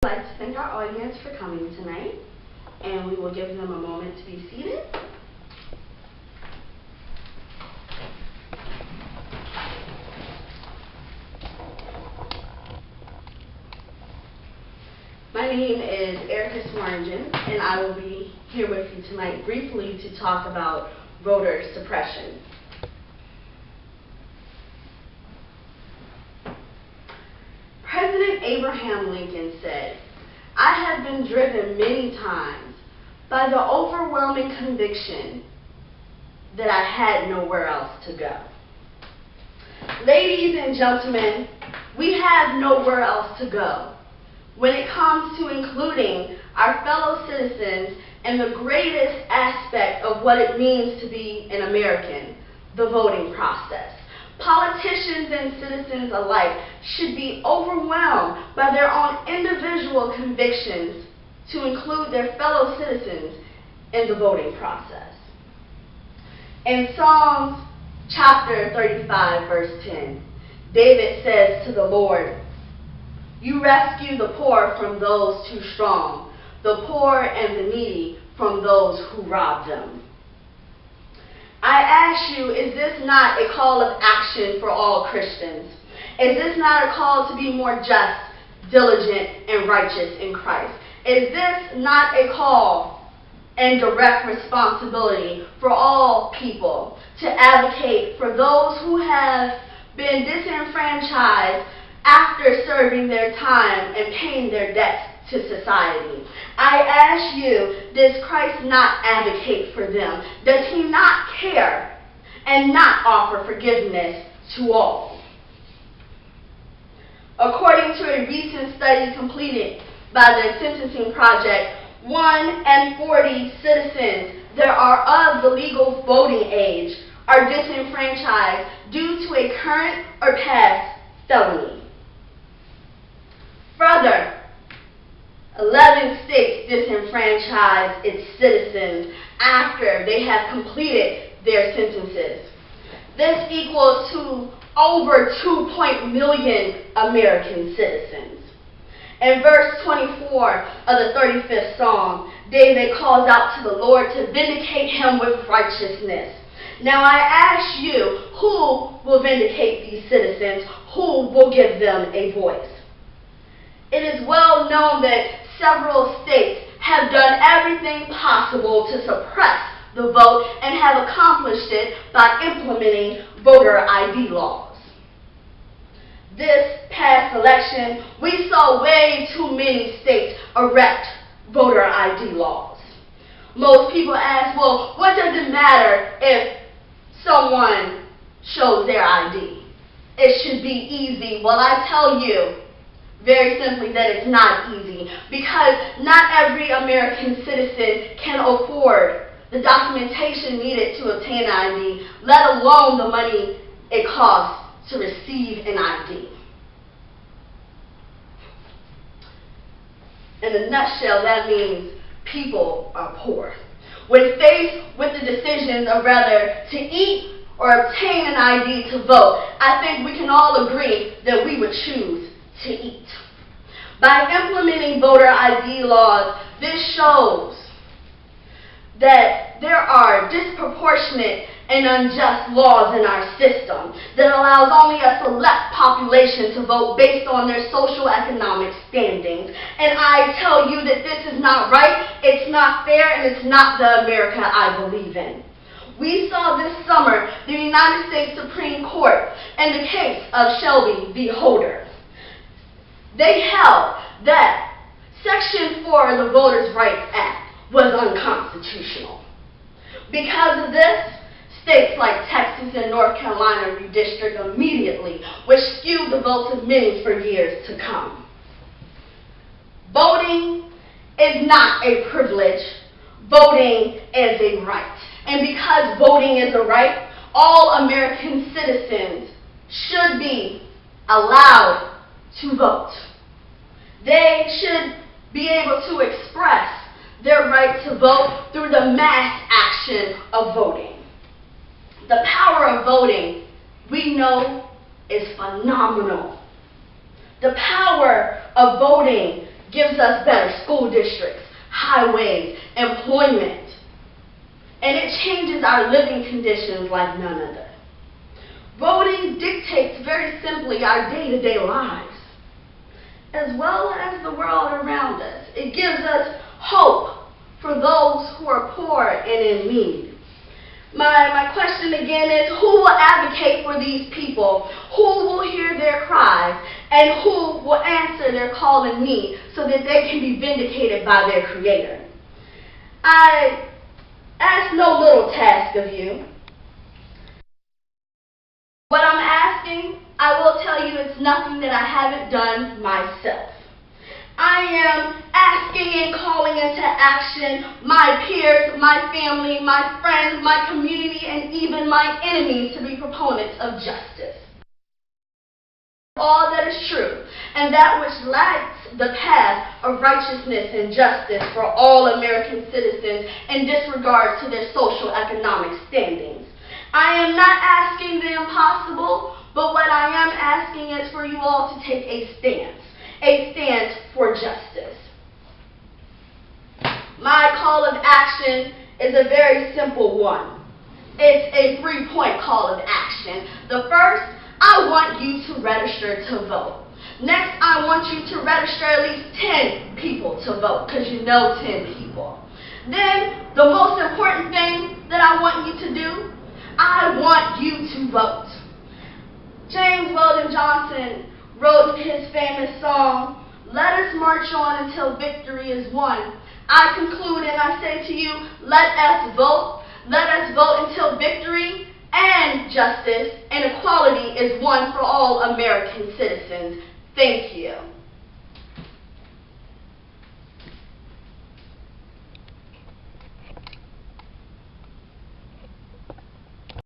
I'd like to thank our audience for coming tonight, and we will give them a moment to be seated. My name is Erica Swaringen, and I will be here with you tonight briefly to talk about voter suppression. President Abraham Lincoln said, "I have been driven many times by the overwhelming conviction that I had nowhere else to go." Ladies and gentlemen, we have nowhere else to go when it comes to including our fellow citizens in the greatest aspect of what it means to be an American, the voting process. Politicians and citizens alike should be overwhelmed by their own individual convictions to include their fellow citizens in the voting process. In Psalms chapter 35, verse 10, David says to the Lord, "You rescue the poor from those too strong, the poor and the needy from those who rob them." I ask you, is this not a call of action for all Christians? Is this not a call to be more just, diligent, and righteous in Christ? Is this not a call and direct responsibility for all people to advocate for those who have been disenfranchised after serving their time and paying their debts to society? I ask you, does Christ not advocate for them? Does he not care and not offer forgiveness to all? According to a recent study completed by the Sentencing Project, 1 in 40 citizens that are of the legal voting age are disenfranchised due to a current or past felony. Further, 11 states disenfranchise its citizens after they have completed their sentences. This equals to over 2 million American citizens. In verse 24 of the 35th Psalm, David calls out to the Lord to vindicate him with righteousness. Now I ask you, who will vindicate these citizens? Who will give them a voice? It is well known that several states have done everything possible to suppress the vote and have accomplished it by implementing voter ID laws. This past election, we saw way too many states erect voter ID laws. Most people ask, well, what does it matter if someone shows their ID? It should be easy. Well, I tell you, very simply, that it's not easy, because not every American citizen can afford the documentation needed to obtain an ID, let alone the money it costs to receive an ID. In a nutshell, that means people are poor. When faced with the decisions of whether to eat or obtain an ID to vote, I think we can all agree that we would choose to eat. By implementing voter ID laws, this shows that there are disproportionate and unjust laws in our system that allows only a select population to vote based on their social economic standings. And I tell you that this is not right, it's not fair, and it's not the America I believe in. We saw this summer the United States Supreme Court in the case of Shelby v. Holder. They held that Section 4 of the Voters' Rights Act was unconstitutional. Because of this, states like Texas and North Carolina redistrict immediately, which skewed the votes of many for years to come. Voting is not a privilege. Voting is a right. And because voting is a right, all American citizens should be allowed to vote. They should be able to express their right to vote through the mass action of voting. The power of voting, we know, is phenomenal. The power of voting gives us better school districts, highways, employment, and it changes our living conditions like none other. Voting dictates very simply our day-to-day lives, as well as the world around us. It gives us hope for those who are poor and in need. My question again is, who will advocate for these people? Who will hear their cries? And who will answer their call and need so that they can be vindicated by their Creator? I ask no little task of you. What I'm asking, I will tell you it's nothing that I haven't done myself. I am asking and calling into action my peers, my family, my friends, my community, and even my enemies to be proponents of justice. All that is true, and that which lights the path of righteousness and justice for all American citizens in disregard to their social economic standings. I am not asking the impossible, but what I am asking is for you all to take a stance for justice. My call of action is a very simple one. It's a 3-point call of action. The first, I want you to register to vote. Next, I want you to register at least 10 people to vote, because you know 10 people. Then, the most important thing that I want you to do, I want you to vote. James Weldon Johnson wrote his famous song, "Let us march on until victory is won." I conclude and I say to you, let us vote. Let us vote until victory and justice and equality is won for all American citizens. Thank you.